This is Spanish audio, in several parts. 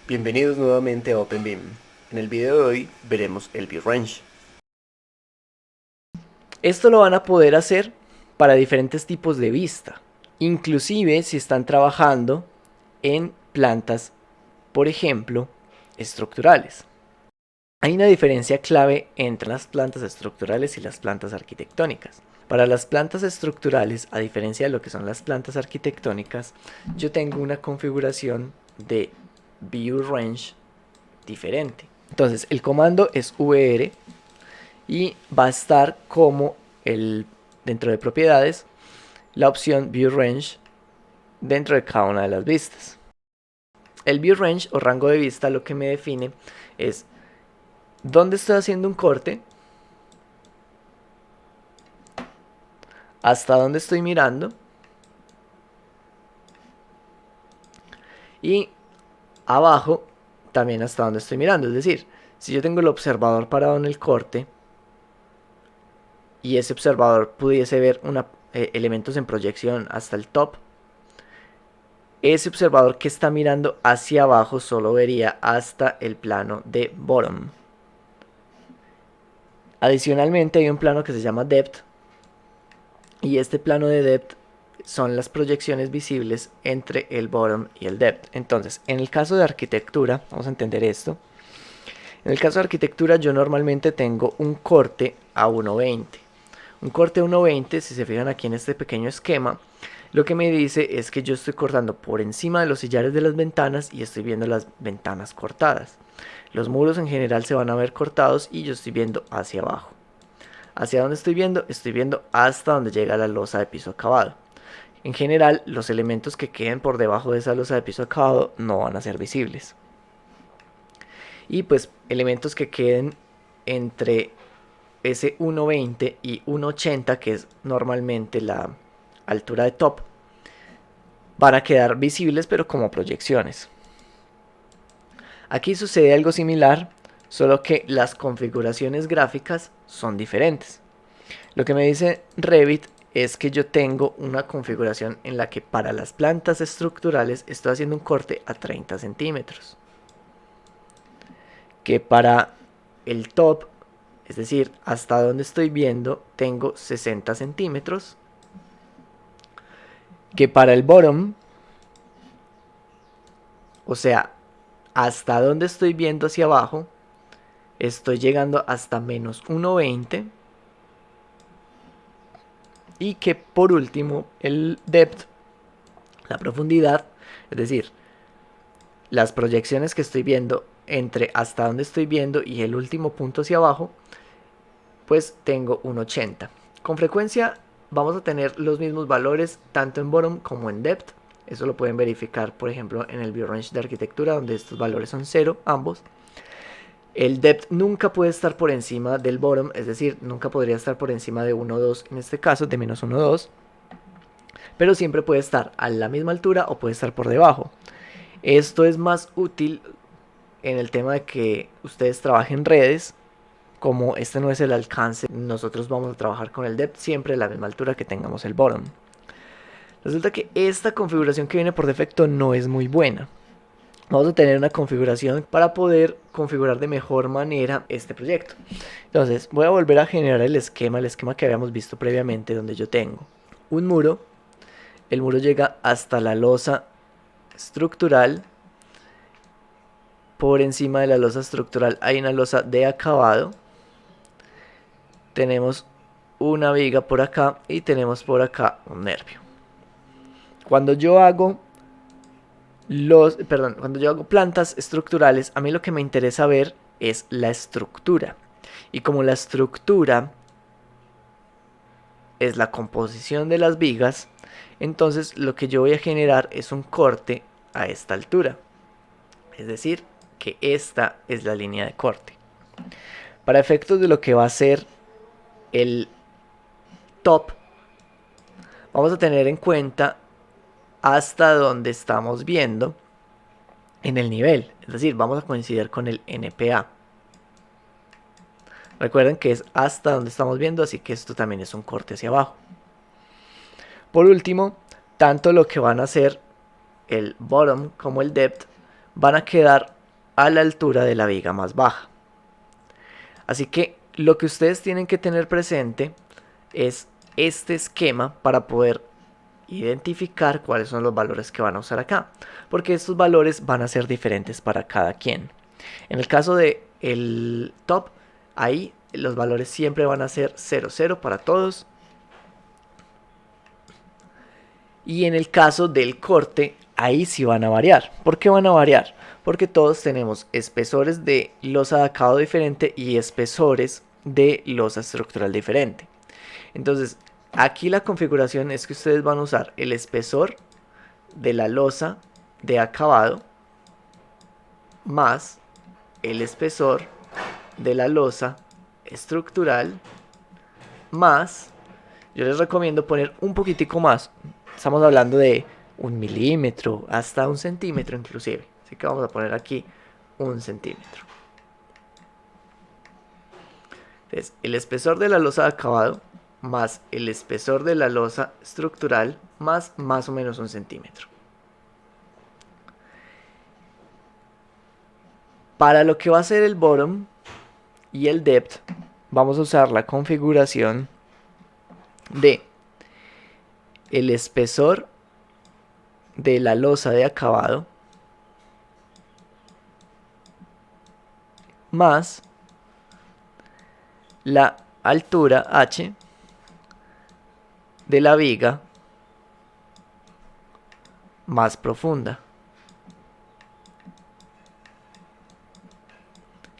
Bienvenidos nuevamente a OpenBeam. En el video de hoy veremos el ViewRange. Esto lo van a poder hacer para diferentes tipos de vista, inclusive si están trabajando en plantas, por ejemplo, estructurales. Hay una diferencia clave entre las plantas estructurales y las plantas arquitectónicas. Para las plantas estructurales, a diferencia de lo que son las plantas arquitectónicas, yo tengo una configuración de ViewRange diferente. Entonces el comando es VR y va a estar como dentro de propiedades la opción ViewRange dentro de cada una de las vistas. El ViewRange o rango de vista lo que me define es dónde estoy haciendo un corte, hasta dónde estoy mirando y abajo también hasta dónde estoy mirando. Es decir, si yo tengo el observador parado en el corte y ese observador pudiese ver elementos en proyección hasta el top, ese observador que está mirando hacia abajo solo vería hasta el plano de bottom. Adicionalmente hay un plano que se llama depth, y este plano de depth son las proyecciones visibles entre el bottom y el depth. Entonces, en el caso de arquitectura, vamos a entender esto. En el caso de arquitectura yo normalmente tengo un corte a 1.20. Un corte a 1.20, si se fijan aquí en este pequeño esquema, lo que me dice es que yo estoy cortando por encima de los sillares de las ventanas y estoy viendo las ventanas cortadas. Los muros en general se van a ver cortados y yo estoy viendo hacia abajo. ¿Hacia dónde estoy viendo? Estoy viendo hasta donde llega la losa de piso acabado. En general, los elementos que queden por debajo de esa losa de piso acabado no van a ser visibles. Y pues elementos que queden entre ese 1.20 y 1.80, que es normalmente la altura de top, van a quedar visibles pero como proyecciones. Aquí sucede algo similar, solo que las configuraciones gráficas son diferentes. Lo que me dice Revit es que yo tengo una configuración en la que para las plantas estructurales estoy haciendo un corte a 30 centímetros. Que para el top, es decir, hasta donde estoy viendo, tengo 60 centímetros. Que para el bottom, o sea, hasta donde estoy viendo hacia abajo, estoy llegando hasta menos 1.20. Y que por último el depth, la profundidad, es decir, las proyecciones que estoy viendo entre hasta donde estoy viendo y el último punto hacia abajo, pues tengo un 80. Con frecuencia vamos a tener los mismos valores tanto en bottom como en depth. Eso lo pueden verificar, por ejemplo, en el ViewRange de arquitectura, donde estos valores son 0 ambos. El depth nunca puede estar por encima del bottom, es decir, nunca podría estar por encima de 1.2, en este caso de menos 1.2, pero siempre puede estar a la misma altura o puede estar por debajo. Esto es más útil en el tema de que ustedes trabajen redes. Como este no es el alcance, nosotros vamos a trabajar con el depth siempre a la misma altura que tengamos el bottom. Resulta que esta configuración que viene por defecto no es muy buena. Vamos a tener una configuración para poder configurar de mejor manera este proyecto. Entonces voy a volver a generar el esquema que habíamos visto previamente, donde yo tengo un muro. El muro llega hasta la losa estructural. Por encima de la losa estructural hay una losa de acabado. Tenemos una viga por acá y tenemos por acá un nervio. Cuando yo hago plantas estructurales, a mí lo que me interesa ver es la estructura. Y como la estructura es la composición de las vigas, entonces lo que yo voy a generar es un corte a esta altura. Es decir, que esta es la línea de corte. Para efectos de lo que va a ser el top, vamos a tener en cuenta hasta donde estamos viendo en el nivel, es decir, vamos a coincidir con el NPA. Recuerden que es hasta donde estamos viendo, así que esto también es un corte hacia abajo. Por último, tanto lo que van a ser el bottom como el depth van a quedar a la altura de la viga más baja. Así que lo que ustedes tienen que tener presente es este esquema para poder identificar cuáles son los valores que van a usar acá, porque estos valores van a ser diferentes para cada quien. En el caso de el top, ahí los valores siempre van a ser 0, 0 para todos. Y en el caso del corte, ahí sí van a variar. ¿Por qué van a variar? Porque todos tenemos espesores de losa de acabado diferente y espesores de losa estructural diferente. Entonces, aquí la configuración es que ustedes van a usar el espesor de la losa de acabado más el espesor de la losa estructural más, yo les recomiendo poner un poquitico más. Estamos hablando de 1 milímetro hasta 1 centímetro inclusive. Así que vamos a poner aquí 1 centímetro. Entonces, el espesor de la losa de acabado más el espesor de la losa estructural más o menos 1 centímetro. Para lo que va a ser el bottom y el depth, vamos a usar la configuración de el espesor de la losa de acabado más la altura h de la viga más profunda.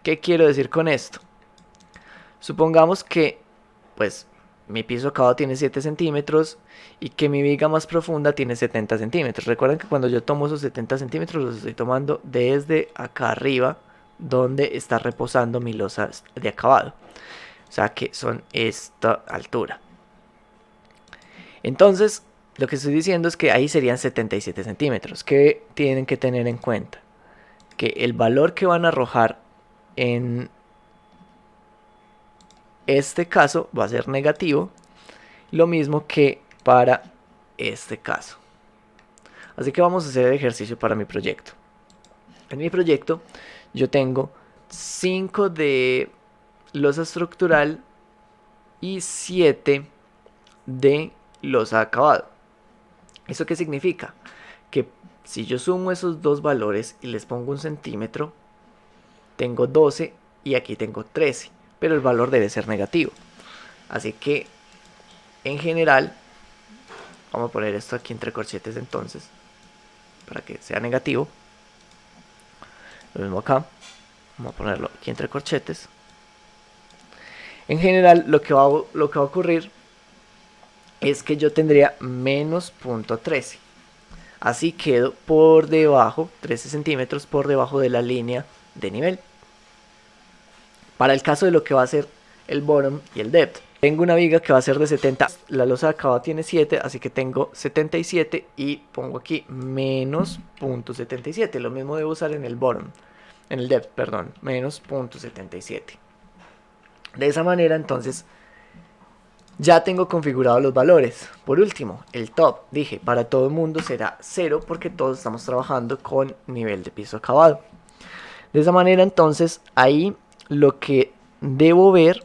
¿Qué quiero decir con esto? Supongamos que pues mi piso acabado tiene 7 centímetros y que mi viga más profunda tiene 70 centímetros. Recuerden que cuando yo tomo esos 70 centímetros los estoy tomando desde acá arriba, donde está reposando mi losa de acabado. O sea que son esta altura. Entonces, lo que estoy diciendo es que ahí serían 77 centímetros. ¿Qué tienen que tener en cuenta? Que el valor que van a arrojar en este caso va a ser negativo, lo mismo que para este caso. Así que vamos a hacer el ejercicio para mi proyecto. En mi proyecto yo tengo 5 de losa estructural y 7 de losa de acabado. ¿Eso qué significa? Que si yo sumo esos dos valores y les pongo 1 centímetro, tengo 12 y aquí tengo 13, pero el valor debe ser negativo. Así que en general, vamos a poner esto aquí entre corchetes entonces, para que sea negativo. Lo mismo acá, vamos a ponerlo aquí entre corchetes. En general lo que va a ocurrir es que yo tendría menos 0.13. Así quedo por debajo, 13 centímetros por debajo de la línea de nivel. Para el caso de lo que va a ser el bottom y el depth, tengo una viga que va a ser de 70, la losa de acabado tiene 7, así que tengo 77 y pongo aquí menos 0.77. Lo mismo debo usar en el bottom, en el depth, perdón, menos 0.77. De esa manera entonces ya tengo configurados los valores. Por último, el top, dije, para todo el mundo será 0 porque todos estamos trabajando con nivel de piso acabado. De esa manera entonces ahí lo que debo ver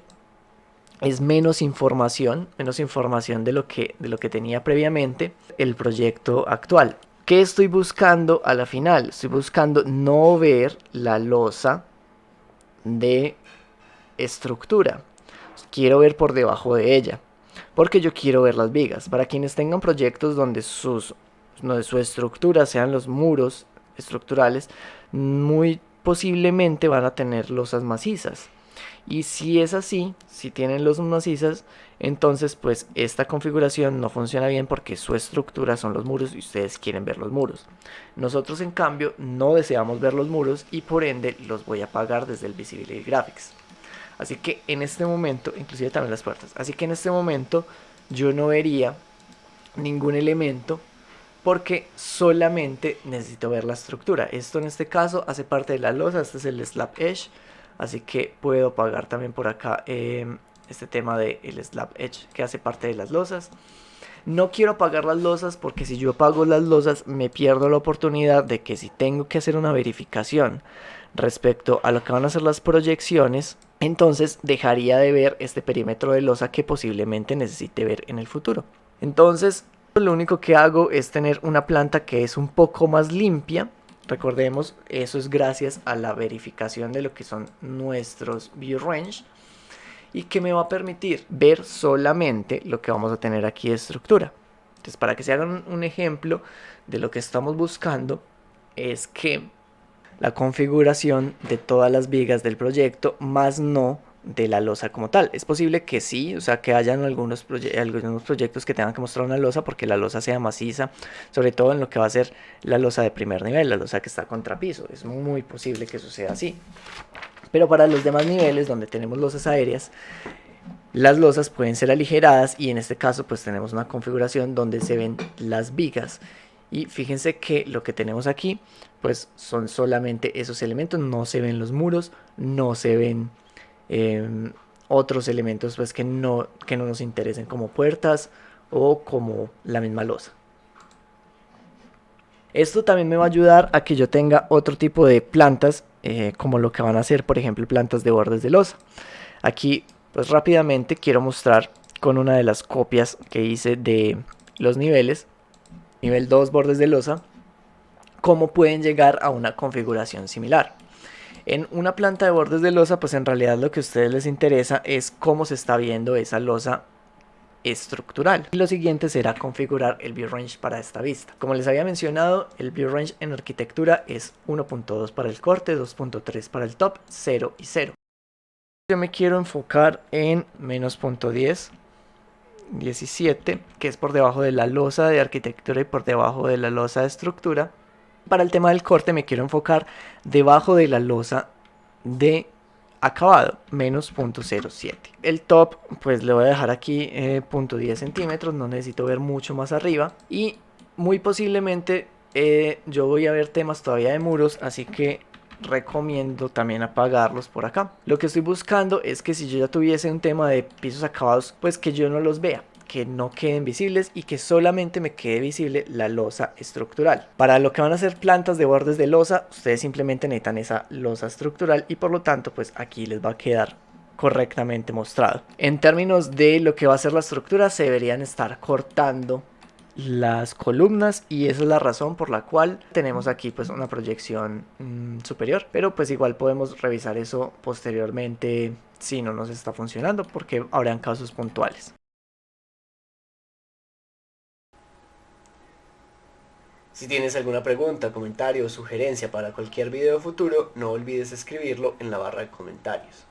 es menos información de lo que tenía previamente el proyecto actual. ¿Qué estoy buscando a la final? Estoy buscando no ver la losa de estructura. Quiero ver por debajo de ella, porque yo quiero ver las vigas. Para quienes tengan proyectos donde su estructura sean los muros estructurales, muy posiblemente van a tener losas macizas. Y si es así, si tienen losas macizas, entonces pues esta configuración no funciona bien porque su estructura son los muros y ustedes quieren ver los muros. Nosotros en cambio no deseamos ver los muros y por ende los voy a apagar desde el Visibility Graphics. Así que en este momento, inclusive también las puertas, así que en este momento yo no vería ningún elemento porque solamente necesito ver la estructura. Esto en este caso hace parte de la losa, este es el slab edge, así que puedo apagar también por acá este tema del slab edge que hace parte de las losas. No quiero apagar las losas porque si yo apago las losas me pierdo la oportunidad de que si tengo que hacer una verificación respecto a lo que van a ser las proyecciones, entonces dejaría de ver este perímetro de losa que posiblemente necesite ver en el futuro. Entonces lo único que hago es tener una planta que es un poco más limpia. Recordemos, eso es gracias a la verificación de lo que son nuestros view range y que me va a permitir ver solamente lo que vamos a tener aquí de estructura. Entonces, para que se hagan un ejemplo de lo que estamos buscando, es que la configuración de todas las vigas del proyecto, más no de la losa como tal. Es posible que sí, o sea, que hayan algunos proyectos que tengan que mostrar una losa porque la losa sea maciza, sobre todo en lo que va a ser la losa de primer nivel, la losa que está contra piso. Es muy posible que eso sea así. Pero para los demás niveles donde tenemos losas aéreas, las losas pueden ser aligeradas y en este caso pues tenemos una configuración donde se ven las vigas. Y fíjense que lo que tenemos aquí pues son solamente esos elementos, no se ven los muros, no se ven otros elementos pues que no nos interesen como puertas o como la misma losa. Esto también me va a ayudar a que yo tenga otro tipo de plantas como lo que van a ser por ejemplo plantas de bordes de losa. Aquí pues rápidamente quiero mostrar con una de las copias que hice de los niveles, nivel 2 bordes de losa, cómo pueden llegar a una configuración similar. En una planta de bordes de losa, pues en realidad lo que a ustedes les interesa es cómo se está viendo esa losa estructural. Y lo siguiente será configurar el view range para esta vista. Como les había mencionado, el view range en arquitectura es 1.2 para el corte, 2.3 para el top, 0 y 0. Yo me quiero enfocar en menos .10, 17, que es por debajo de la losa de arquitectura y por debajo de la losa de estructura. Para el tema del corte me quiero enfocar debajo de la losa de acabado, menos .07. El top pues le voy a dejar aquí 0.10 centímetros, no necesito ver mucho más arriba. Y muy posiblemente yo voy a ver temas todavía de muros, así que recomiendo también apagarlos por acá. Lo que estoy buscando es que si yo ya tuviese un tema de pisos acabados, pues que yo no los vea, que no queden visibles y que solamente me quede visible la losa estructural. Para lo que van a ser plantas de bordes de losa, ustedes simplemente necesitan esa losa estructural y por lo tanto pues aquí les va a quedar correctamente mostrado. En términos de lo que va a ser la estructura, se deberían estar cortando las columnas y esa es la razón por la cual tenemos aquí pues una proyección superior, pero pues igual podemos revisar eso posteriormente si no nos está funcionando porque habrán casos puntuales. Si tienes alguna pregunta, comentario o sugerencia para cualquier video futuro, no olvides escribirlo en la barra de comentarios.